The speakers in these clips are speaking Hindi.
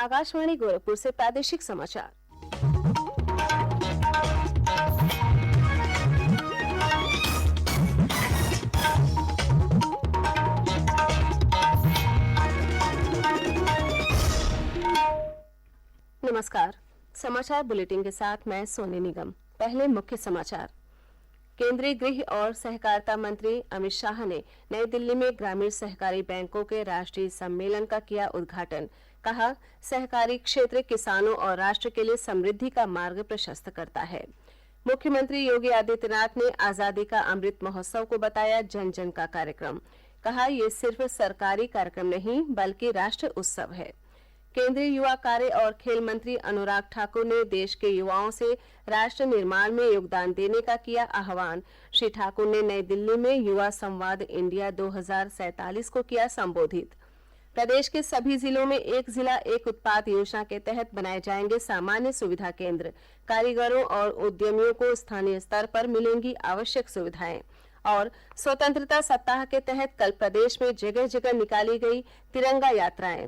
आकाशवाणी गोरखपुर से प्रादेशिक समाचार। नमस्कार। समाचार बुलेटिन के साथ मैं सोनी निगम। पहले मुख्य समाचार। केंद्रीय गृह और सहकारिता मंत्री अमित शाह ने नई दिल्ली में ग्रामीण सहकारी बैंकों के राष्ट्रीय सम्मेलन का किया उद्घाटन। कहा, सहकारी क्षेत्र किसानों और राष्ट्र के लिए समृद्धि का मार्ग प्रशस्त करता है। मुख्यमंत्री योगी आदित्यनाथ ने आजादी का अमृत महोत्सव को बताया जन जन का कार्यक्रम। कहा, ये सिर्फ सरकारी कार्यक्रम नहीं बल्कि राष्ट्र उत्सव है। केंद्रीय युवा कार्य और खेल मंत्री अनुराग ठाकुर ने देश के युवाओं से राष्ट्र निर्माण में योगदान देने का किया आह्वान। श्री ठाकुर ने नई दिल्ली में युवा संवाद इंडिया 2047 को किया संबोधित। प्रदेश के सभी जिलों में एक जिला एक उत्पाद योजना के तहत बनाए जाएंगे सामान्य सुविधा केंद्र। कारीगरों और उद्यमियों को स्थानीय स्तर पर मिलेंगी आवश्यक सुविधाएं। और स्वतंत्रता सप्ताह के तहत कल प्रदेश में जगह जगह निकाली गई तिरंगा यात्राएं।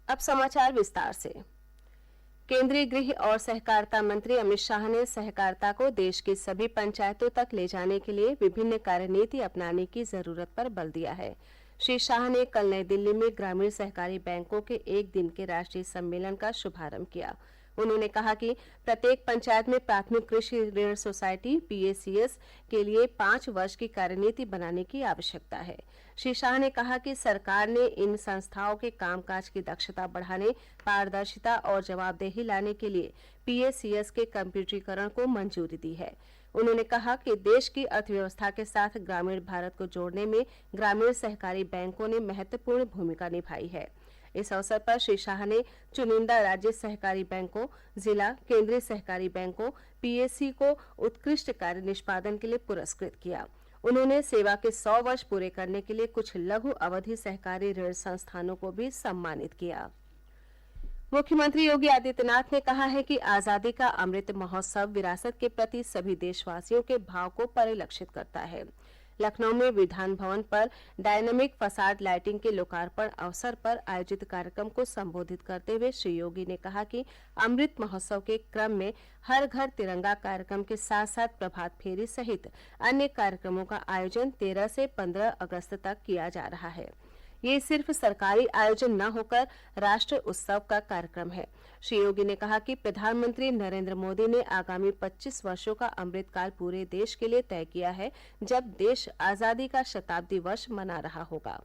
अब समाचार विस्तार से। केंद्रीय गृह और सहकारिता मंत्री अमित शाह ने सहकारिता को देश की सभी पंचायतों तक ले जाने के लिए विभिन्न कार्यनीति अपनाने की जरूरत पर बल दिया है। श्री शाह ने कल नई दिल्ली में ग्रामीण सहकारी बैंकों के एक दिन के राष्ट्रीय सम्मेलन का शुभारंभ किया। उन्होंने कहा कि प्रत्येक पंचायत में प्राथमिक कृषि ऋण सोसाइटी पीएसीएस के लिए 5 वर्ष की कार्यनीति बनाने की आवश्यकता है। श्री शाह ने कहा कि सरकार ने इन संस्थाओं के कामकाज की दक्षता बढ़ाने, पारदर्शिता और जवाबदेही लाने के लिए पीएसीएस के कंप्यूटरीकरण को मंजूरी दी है। उन्होंने कहा कि देश की अर्थव्यवस्था के साथ ग्रामीण भारत को जोड़ने में ग्रामीण सहकारी बैंकों ने महत्वपूर्ण भूमिका निभाई है। इस अवसर पर श्री शाह ने चुनिंदा राज्य सहकारी बैंकों, जिला केंद्रीय सहकारी बैंकों, पीएसी को उत्कृष्ट कार्य निष्पादन के लिए पुरस्कृत किया। उन्होंने सेवा के 100 वर्ष पूरे करने के लिए कुछ लघु अवधि सहकारी ऋण संस्थानों को भी सम्मानित किया। मुख्यमंत्री योगी आदित्यनाथ ने कहा है कि आजादी का अमृत महोत्सव विरासत के प्रति सभी देशवासियों के भाव को परिलक्षित करता है। लखनऊ में विधान भवन पर डायनामिक फसाड लाइटिंग के लोकार्पण अवसर पर आयोजित कार्यक्रम को संबोधित करते हुए श्री योगी ने कहा कि अमृत महोत्सव के क्रम में हर घर तिरंगा कार्यक्रम के साथ साथ प्रभात फेरी सहित अन्य कार्यक्रमों का आयोजन 13 से 15 अगस्त तक किया जा रहा है। ये सिर्फ सरकारी आयोजन न होकर राष्ट्र उत्सव का कार्यक्रम है। श्री योगी ने कहा कि प्रधानमंत्री नरेंद्र मोदी ने आगामी 25 वर्षों का अमृतकाल पूरे देश के लिए तय किया है। जब देश आजादी का शताब्दी वर्ष मना रहा होगा,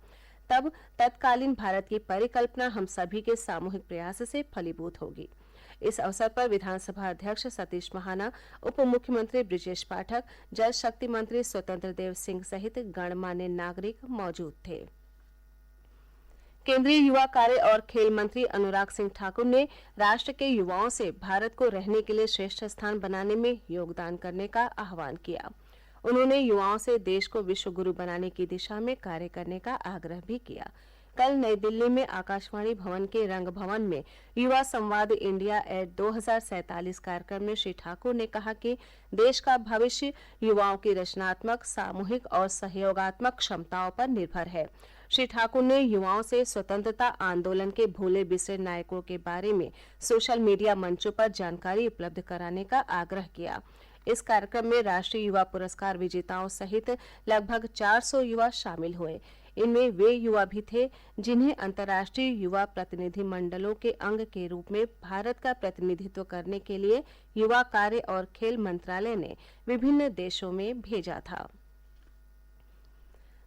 तब तत्कालीन भारत की परिकल्पना हम सभी के सामूहिक प्रयास से फलीभूत होगी। इस अवसर पर विधानसभा अध्यक्ष सतीश महाना, उप मुख्यमंत्री ब्रिजेश पाठक, जल शक्ति मंत्री स्वतंत्र देव सिंह सहित गणमान्य नागरिक मौजूद थे। केंद्रीय युवा कार्य और खेल मंत्री अनुराग सिंह ठाकुर ने राष्ट्र के युवाओं से भारत को रहने के लिए श्रेष्ठ स्थान बनाने में योगदान करने का आह्वान किया। उन्होंने युवाओं से देश को विश्व गुरु बनाने की दिशा में कार्य करने का आग्रह भी किया। कल नई दिल्ली में आकाशवाणी भवन के रंग भवन में युवा संवाद इंडिया एट 2047 कार्यक्रम में श्री ठाकुर ने कहा कि देश का भविष्य युवाओं की रचनात्मक, सामूहिक और सहयोगात्मक क्षमताओं पर निर्भर है। श्री ठाकुर ने युवाओं से स्वतंत्रता आंदोलन के भूले बिसरे नायकों के बारे में सोशल मीडिया मंचों पर जानकारी उपलब्ध कराने का आग्रह किया। इस कार्यक्रम में राष्ट्रीय युवा पुरस्कार विजेताओं सहित लगभग 400 युवा शामिल हुए। इनमें वे युवा भी थे जिन्हें अंतर्राष्ट्रीय युवा प्रतिनिधि मंडलों के अंग के रूप में भारत का प्रतिनिधित्व करने के लिए युवा कार्य और खेल मंत्रालय ने विभिन्न देशों में भेजा था।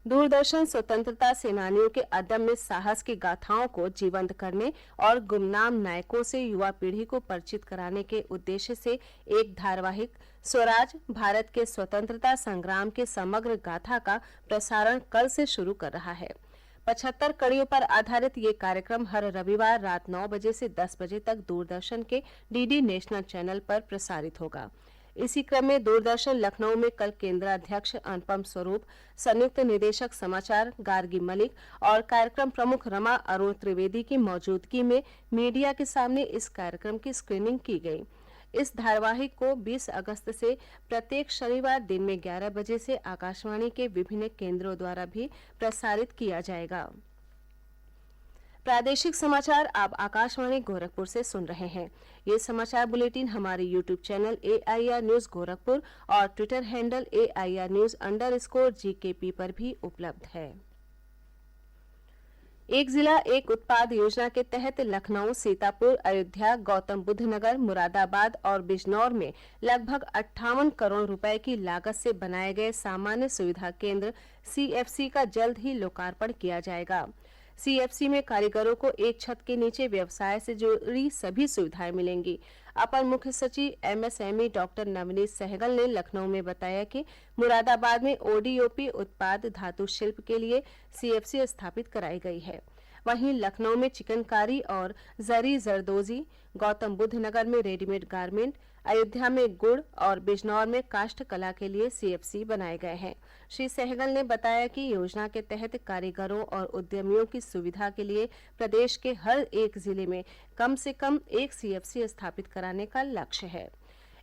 दूरदर्शन स्वतंत्रता सेनानियों के अदम्य साहस की गाथाओं को जीवंत करने और गुमनाम नायकों से युवा पीढ़ी को परिचित कराने के उद्देश्य से एक धारावाहिक स्वराज भारत के स्वतंत्रता संग्राम के समग्र गाथा का प्रसारण कल से शुरू कर रहा है। 75 कड़ियों पर आधारित ये कार्यक्रम हर रविवार रात 9 बजे से 10 बजे तक दूरदर्शन के डीडी नेशनल चैनल पर प्रसारित होगा। इसी क्रम में दूरदर्शन लखनऊ में कल केंद्राध्यक्ष अनुपम स्वरूप, संयुक्त निदेशक समाचार गार्गी मलिक और कार्यक्रम प्रमुख रमा अरुण त्रिवेदी की मौजूदगी में मीडिया के सामने इस कार्यक्रम की स्क्रीनिंग की गई। इस धारावाहिक को 20 अगस्त से प्रत्येक शनिवार दिन में 11 बजे से आकाशवाणी के विभिन्न केंद्रों द्वारा भी प्रसारित किया जाएगा। प्रादेशिक समाचार आप आकाशवाणी गोरखपुर से सुन रहे हैं। ये समाचार बुलेटिन हमारे YouTube channel AIR news Gorakhpur और ट्विटर हैंडल AIR न्यूज_GKP पर भी उपलब्ध है। एक जिला एक उत्पाद योजना के तहत लखनऊ, सीतापुर, अयोध्या, गौतम बुद्ध नगर, मुरादाबाद और बिजनौर में लगभग 58 करोड़ रुपए की लागत से बनाए गए सामान्य सुविधा केंद्र CFC का जल्द ही लोकार्पण किया जाएगा। CFC में कारीगरों को एक छत के नीचे व्यवसाय से जुड़ी सभी सुविधाएं मिलेंगी। अपर मुख्य सचिव MSME डॉक्टर नवनीत सहगल ने लखनऊ में बताया कि मुरादाबाद में ODOP उत्पाद धातु शिल्प के लिए CFC स्थापित कराई गई है। वहीं लखनऊ में चिकनकारी और जरी जरदोजी, गौतम बुद्ध नगर में रेडीमेड गारमेंट, अयोध्या में गुड़ और बिजनौर में काष्ठ कला के लिए CFC बनाए गए हैं। श्री सहगल ने बताया कि योजना के तहत कारीगरों और उद्यमियों की सुविधा के लिए प्रदेश के हर एक जिले में कम से कम एक CFC स्थापित कराने का लक्ष्य है।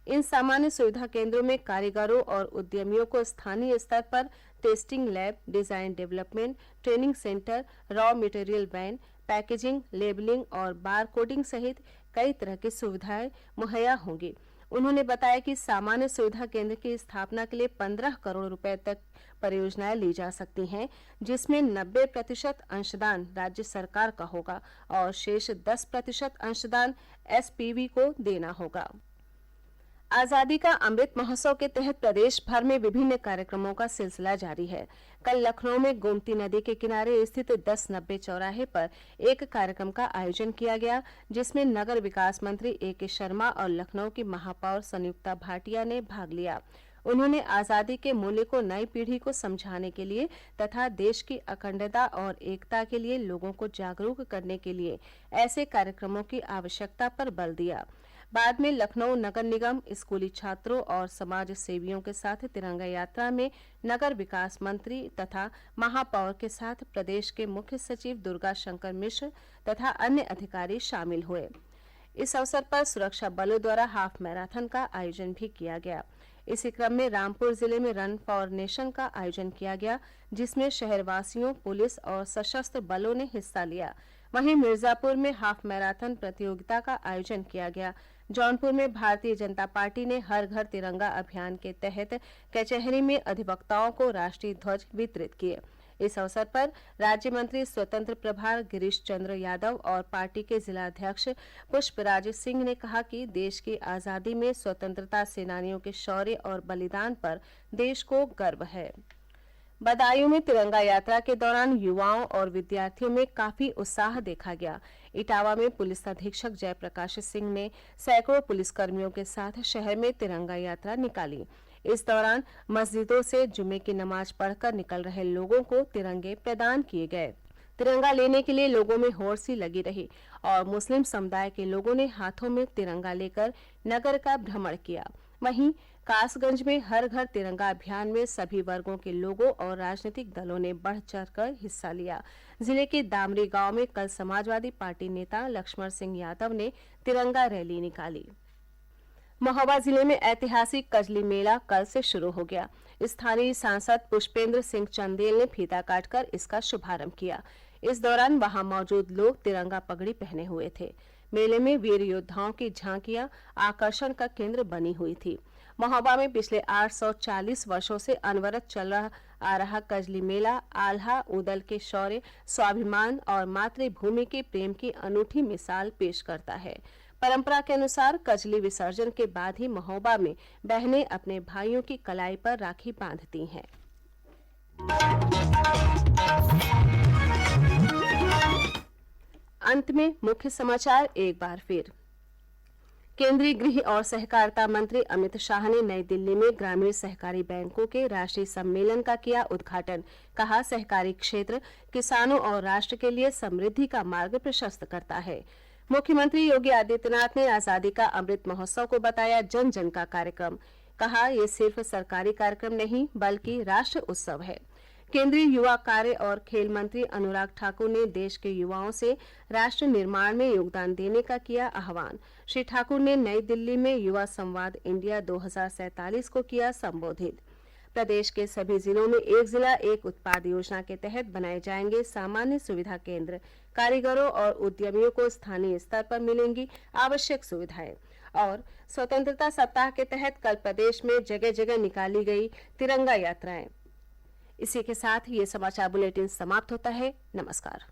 इन सामान्य सुविधा केंद्रों में कारीगरों और उद्यमियों को स्थानीय स्तर पर testing lab, design development, training centre, raw material van, packaging, labelling और बार कोडिंग सहित कई तरह की सुविधाएं मुहैया होंगी। उन्होंने बताया कि सामान्य सुविधा केंद्र की स्थापना के लिए 15 करोड़ रुपए तक परियोजनाएं ली जा सकती हैं, जिसमें 90% अंशदान राज्य सरकार का होगा और शेष 10% अंशदान SPV को देना होगा। आजादी का अमृत महोत्सव के तहत प्रदेश भर में विभिन्न कार्यक्रमों का सिलसिला जारी है। कल लखनऊ में गोमती नदी के किनारे स्थित 1090 चौराहे पर एक कार्यक्रम का आयोजन किया गया, जिसमें नगर विकास मंत्री AK शर्मा और लखनऊ की महापौर संयुक्ता भाटिया ने भाग लिया। उन्होंने आजादी के मूल्य को नई पीढ़ी को समझाने के लिए तथा देश की अखंडता और एकता के लिए लोगों को जागरूक करने के लिए ऐसे कार्यक्रमों की आवश्यकता पर बल दिया। बाद में लखनऊ नगर निगम, स्कूली छात्रों और समाज सेवियों के साथ तिरंगा यात्रा में नगर विकास मंत्री तथा महापौर के साथ प्रदेश के मुख्य सचिव दुर्गा शंकर मिश्र तथा अन्य अधिकारी शामिल हुए। इस अवसर पर सुरक्षा बलों द्वारा हाफ मैराथन का आयोजन भी किया गया। इसी क्रम में रामपुर जिले में रन फॉर नेशन का आयोजन किया गया, जिसमें शहरवासियों, पुलिस और सशस्त्र बलों ने हिस्सा लिया। वहीं मिर्जापुर में हाफ मैराथन प्रतियोगिता का आयोजन किया गया। जौनपुर में भारतीय जनता पार्टी ने हर घर तिरंगा अभियान के तहत कचहरी में अधिवक्ताओं को राष्ट्रीय ध्वज वितरित किए। इस अवसर पर राज्य मंत्री स्वतंत्र प्रभार गिरीश चंद्र यादव और पार्टी के जिलाध्यक्ष पुष्पराज सिंह ने कहा कि देश की आजादी में स्वतंत्रता सेनानियों के शौर्य और बलिदान पर देश को गर्व है। बदायूं में तिरंगा यात्रा के दौरान युवाओं और विद्यार्थियों में काफी उत्साह देखा गया। इटावा में पुलिस अधीक्षक जयप्रकाश सिंह ने सैकड़ों पुलिसकर्मियों के साथ शहर में तिरंगा यात्रा निकाली। इस दौरान मस्जिदों से जुमे की नमाज पढ़कर निकल रहे लोगों को तिरंगे प्रदान किए गए। तिरंगा लेने के लिए लोगों में होड़ सी लगी रही और मुस्लिम समुदाय के लोगों ने हाथों में तिरंगा लेकर नगर का भ्रमण किया। वहीं कासगंज में हर घर तिरंगा अभियान में सभी वर्गों के लोगों और राजनीतिक दलों ने बढ़ चढ़कर हिस्सा लिया। जिले के दामरी गांव में कल समाजवादी पार्टी नेता लक्ष्मण सिंह यादव ने तिरंगा रैली निकाली। महोबा जिले में ऐतिहासिक कजली मेला कल से शुरू हो गया। स्थानीय सांसद पुष्पेंद्र सिंह चंदेल ने फीता काटकर इसका शुभारंभ किया। इस दौरान वहां मौजूद लोग तिरंगा पगड़ी पहने हुए थे। मेले में वीर योद्धाओं की झांकियां आकर्षण का केंद्र बनी हुई थी। महोबा में पिछले 840 वर्षों से अनवरत चल आ रहा कजली मेला आल्हा उदल के शौर्य, स्वाभिमान और मातृभूमि के प्रेम की अनूठी मिसाल पेश करता है। परंपरा के अनुसार कजली विसर्जन के बाद ही महोबा में बहनें अपने भाइयों की कलाई पर राखी बांधती हैं। अंत में मुख्य समाचार एक बार फिर। केंद्रीय गृह और सहकारिता मंत्री अमित शाह ने नई दिल्ली में ग्रामीण सहकारी बैंकों के राष्ट्रीय सम्मेलन का किया उद्घाटन। कहा, सहकारी क्षेत्र किसानों और राष्ट्र के लिए समृद्धि का मार्ग प्रशस्त करता है। मुख्यमंत्री योगी आदित्यनाथ ने आजादी का अमृत महोत्सव को बताया जन जन का कार्यक्रम। कहा, ये सिर्फ सरकारी कार्यक्रम नहीं बल्कि राष्ट्र उत्सव है। केंद्रीय युवा कार्य और खेल मंत्री अनुराग ठाकुर ने देश के युवाओं से राष्ट्र निर्माण में योगदान देने का किया आह्वान। श्री ठाकुर ने नई दिल्ली में युवा संवाद इंडिया 2047 को किया संबोधित। प्रदेश के सभी जिलों में एक जिला एक उत्पाद योजना के तहत बनाए जाएंगे सामान्य सुविधा केंद्र। कारीगरों और उद्यमियों को स्थानीय स्तर पर मिलेंगी आवश्यक सुविधाएं। और स्वतंत्रता सप्ताह के तहत कल प्रदेश में जगह जगह निकाली गई तिरंगा यात्राएं। इसी के साथ ये समाचार बुलेटिन समाप्त होता है। नमस्कार।